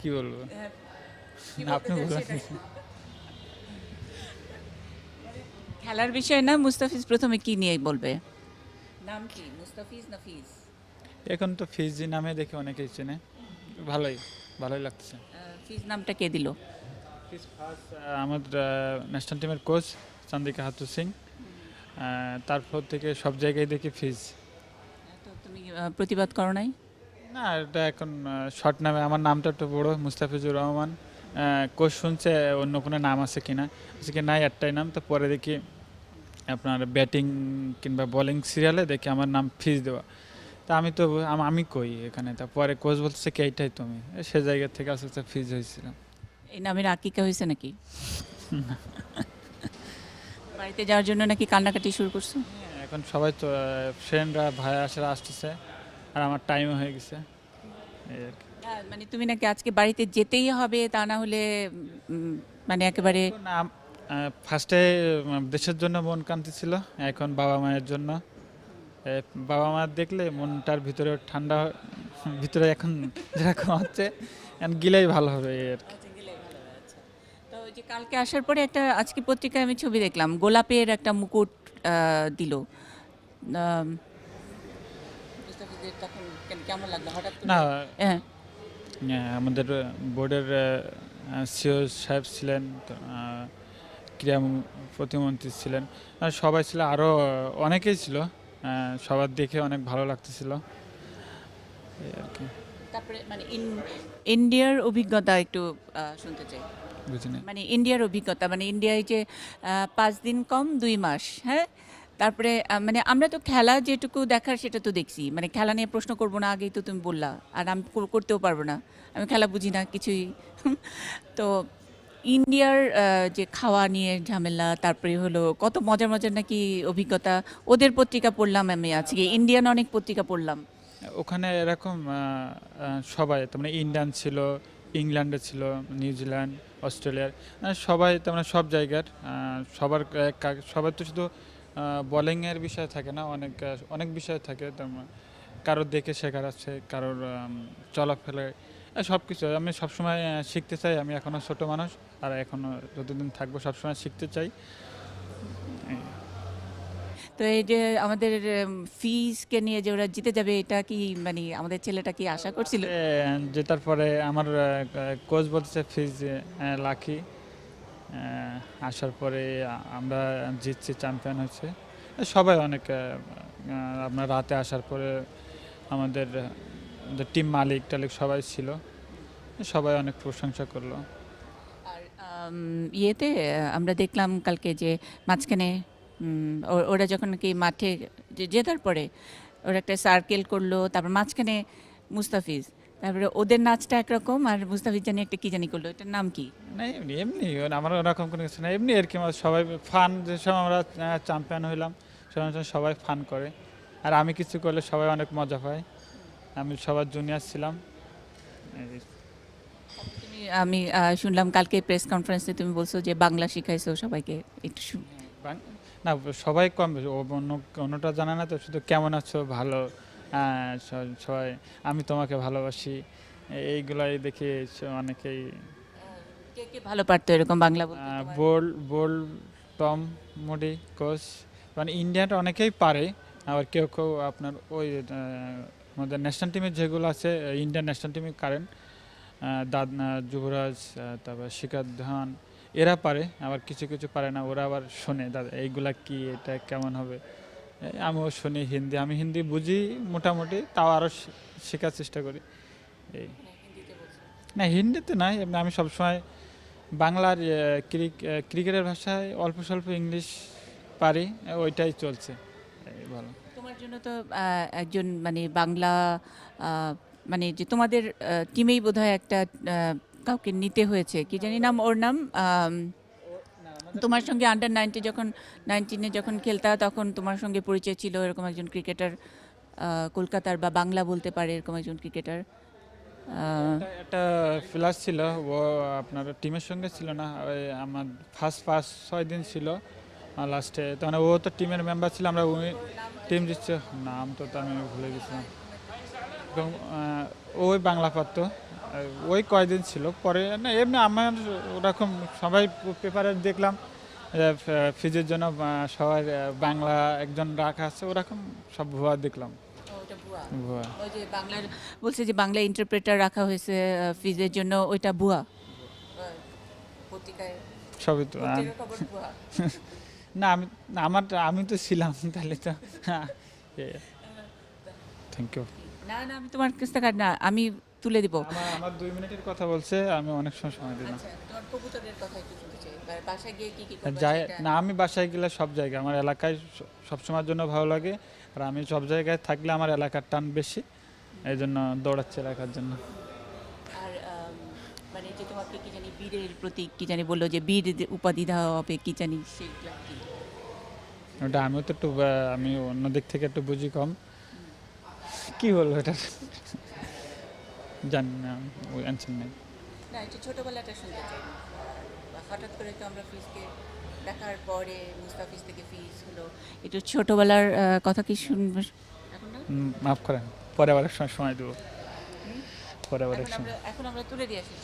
কি বলবো? কি না, বলতে আপনি চান বলেন। সেটা? খেলার বিষয় না, মুস্তাফিজ প্রথমে কি নিয়ে বলবে? নাম কি, মুস্তাফিজ না ফিজ? এখন তো ফিজি নামে দেখে অনেকেই চেনে। ভালোই, ভালোই লাগছে। ফিজ নামটা কে দিল? ফিজ ফার্স্ট আমাদের ন্যাশনাল টিমের কোচ চান্দিকা হাতু সিং, তারপর থেকে সব জায়গায় দেখি ফিজ। তো তুমি প্রতিবাদ করো নাই? না, এটা এখন শর্ট নামে, আমার নামটা একটু বড়, মুস্তাফিজুর রহমান। কোচ শুনছে অন্য কোনো নাম আছে কিনা, আজকে নাই একটাই নাম। তো পরে দেখি আপনার ব্যাটিং কিংবা বোলিং সিরিয়ালে দেখি আমার নাম ফিজ দেওয়া। তা আমি তো আমি কই এখানে, তারপরে কোচ বলতেছে কি এইটাই তুমি, সে জায়গা থেকে আস্তে আস্তে ফিজ হয়েছিল। এই নামের আকিকা হয়েছে নাকি? বাড়িতে যাওয়ার জন্য নাকি কান্নাকাটি শুরু করছো? এখন সবাই তো ফ্রেন্ডরা ভাই আসারা আসতেছে, আর আমার টাইমও হয়ে গেছে, এই আর কি। মানে তুমি নাকি আজকে বাড়িতে যেতেই হবে, তা না হলে মানে একেবারে। ফার্স্টে দেশের জন্য মন কাঁদতেছিল, এখন বাবা মায়ের জন্য। বাবা মা দেখলে মনটার ভিতরে ঠান্ডা ভিতরে এখন যেরকম হচ্ছে, এখন গিলেই ভালো হবে এই আর কি। তো ওই যে কালকে আসার পরে একটা আজকে পত্রিকায় আমি ছবি দেখলাম, গোলাপের একটা মুকুট দিল। আম, মুস্তাফিজের তখন কেমন লাগলো হঠাৎ করে? না, হ্যাঁ। আমাদের বোর্ডের সিও সাহেব ছিলেন, তো, ক্রীড়া প্রতিমন্ত্রী ছিলেন, আর সবাই ছিল, আরও অনেকেই ছিল। সবার দেখে অনেক ভালো লাগতেছিল এই আর কি। তারপরে মানে ইন্ডিয়ার অভিজ্ঞতা একটু শুনতে চাই। বুঝিনি। মানে ইন্ডিয়ার অভিজ্ঞতা, মানে ইন্ডিয়ায় যে 5 দিন কম 2 মাস, হ্যাঁ। তারপরে মানে আমরা তো খেলা যেটুকু দেখার সেটা তো দেখছি, মানে খেলা নিয়ে প্রশ্ন করব না, আগেই তো তুমি বললা। আর আমি করতেও পারবো না, আমি খেলা বুঝি না কিছুই। তো ইন্ডিয়ার যে খাওয়া নিয়ে ঝামেলা, তারপরে হলো কত মজার মজার নাকি অভিজ্ঞতা। ওদের পত্রিকা পড়লাম আমি আজকে, ইন্ডিয়ান অনেক পত্রিকা পড়লাম। ওখানে এরকম সবাই তার মানে ইন্ডিয়ান ছিল, ইংল্যান্ডে ছিল, নিউজিল্যান্ড, অস্ট্রেলিয়ার, সবাই তার মানে সব জায়গার, সবার তো শুধু বোলিংয়ের বিষয় থাকে না, অনেক অনেক বিষয় থাকে। কারোর দেখে শেখার আছে, কারোর চলাফেরায়, সব কিছু। আমি সবসময় শিখতে চাই, আমি এখনও ছোট মানুষ, আর এখনও যতদিন থাকবো সবসময় শিখতে চাই। তো এই যে আমাদের ফিজকে নিয়ে যে ওরা জিতে যাবে, এটা কি মানে আমাদের ছেলেটা কি আশা করছিল? জেতার পরে আমার কোচ বলছে ফিজ লাকি, আসার পরে আমরা জিতছি, চ্যাম্পিয়ন হচ্ছে। সবাই অনেক আপনার রাতে আসার পরে আমাদের টিম মালিক টালিক সবাই ছিল, সবাই অনেক প্রশংসা করলো। আর ইয়েতে আমরা দেখলাম কালকে যে মাঝখানে ওরা যখন কি মাঠে জেতার পরে ওরা একটা সার্কেল করলো, তারপর মাঝখানে মুস্তাফিজ, তারপরে ওদের নাচটা একরকম, আর মুস্তাফিজ জানি একটা কি জানি করলো, এটার নাম কি? না, এমনি এমনি আমার ওরকম কোনো কিছু না, এমনি আর কি। আমার সবাই ফান, যে সময় আমরা চ্যাম্পিয়ন হইলাম সবাই সবাই ফান করে, আর আমি কিছু করলে সবাই অনেক মজা পায়। আমি সবার জুনিয়র ছিলাম। এই আমি শুনলাম কালকে প্রেস কনফারেন্সে তুমি বলছো যে বাংলা শিখাইছো সবাইকে, একটু না, সবাই কম বেশি, অন্যটা জানে না তো, শুধু কেমন আছো, ভালো, সবাই আমি তোমাকে ভালোবাসি, এইগুলাই দেখি অনেকেই। কে কে ভালো পারতো এরকম বাংলা বলতে বোল বোল টম মোডি কোচ, মানে ইন্ডিয়াটা অনেকেই পারে। আবার কেউ কেউ আপনার ওই আমাদের ন্যাশনাল টিমের যেগুলো আছে, ইন্ডিয়ান ন্যাশনাল টিমে কারেন্ট যুবরাজ, তারপর শিখর ধাওয়ান, এরা পারে। আবার কিছু কিছু পারে না, ওরা আবার শোনে দাদা এইগুলা কি, এটা কেমন হবে। আমিও শুনি হিন্দি, আমি হিন্দি বুঝি মোটামুটি, তাও আরও শেখার চেষ্টা করি এই। না, হিন্দিতে নাই, এমনি আমি সবসময় বাংলার ক্রিকেটের ভাষায় অল্প স্বল্প ইংলিশ পারি, ওইটাই চলছে ভালো। তোমার জন্য তো একজন মানে বাংলা মানে যে তোমাদের টিমেই বোধহয় একটা কাউকে নিতে হয়েছে, কি জানি নাম, ওর নাম তোমার সঙ্গে আন্ডার 90 যখন 19-এ যখন খেলতা, তখন তোমার সঙ্গে পরিচয় ছিল এরকম একজন ক্রিকেটার, কলকাতার বা বাংলা বলতে পারে এরকম একজন ক্রিকেটার। একটা প্লেয়ার ছিল, ও আপনার টিমের সঙ্গে ছিল না, ওই আমার ফার্স্ট 5-6 দিন ছিল, লাস্টে তো মানে ও তো টিমের মেম্বার ছিল, আমরা টিম দিচ্ছে, নাম তো আমি ভুলে গেছিলাম। এবং ওই বাংলা পারতো, ওই কয়দিন ছিল, পরে না এমনি আমার ওরকম সবাই পেপারে দেখলাম ফিজের জন্য সবাই বাংলা একজন রাখা আছে, ওরকম সব ভুয়া দেখলাম। ওটা ভুয়া। ভুয়া ওই যে বাংলার বলছে যে বাংলা ইন্টারপ্রেটার রাখা হয়েছে ফিজের জন্য, ওইটা ভুয়া। পত্রিকায় সবই তো পত্রিকার খবর ভুয়া। না আমি না, আমি তো ছিলাম তাহলে তো থ্যাংক ইউ। না না, আমি তোমার কাছ থেকে না, আমি তুলে দিব। আমার 2 মিনিটের কথা বলছে, আমি অনেক সময় সময় দিলাম। আচ্ছা, তোমার কবুতরের কথা একটু শুনতে চাই। বাসায় গিয়ে কি কি করবে যাই সেটা। না, আমি বাসায় গেলে সব জায়গায় আমার এলাকায় সবসময়ের জন্য ভালো লাগে, আর আমি সব জায়গায় থাকলে আমার এলাকার টান বেশি, এই জন্য দৌড়াচ্ছি এলাকার জন্য। আর মানে যে তোমাকে কি জানি বীরের প্রতি কি জানি বললো যে বীর উপাধি দেওয়া হবে কি জানি, সেগুলো কি? ওটা আমিও তো একটু আমি অন্য দিক থেকে একটু বুঝি কম, কি বলবো এটা জানি না, ওই অ্যান্সার নেই। না, একটু ছোটবেলাটা শুনতে চাই। হঠাৎ করে তো আমরা ফিজকে দেখার পরে মুস্তাফিজ থেকে ফিজ হলো, একটু ছোটবেলার কথা কি শুনবো এখন না? মাফ করেন, পরে আবার এক সময় সময় দেবো, পরে আবার এক সময়। এখন আমরা তুলে দিয়ে আসি।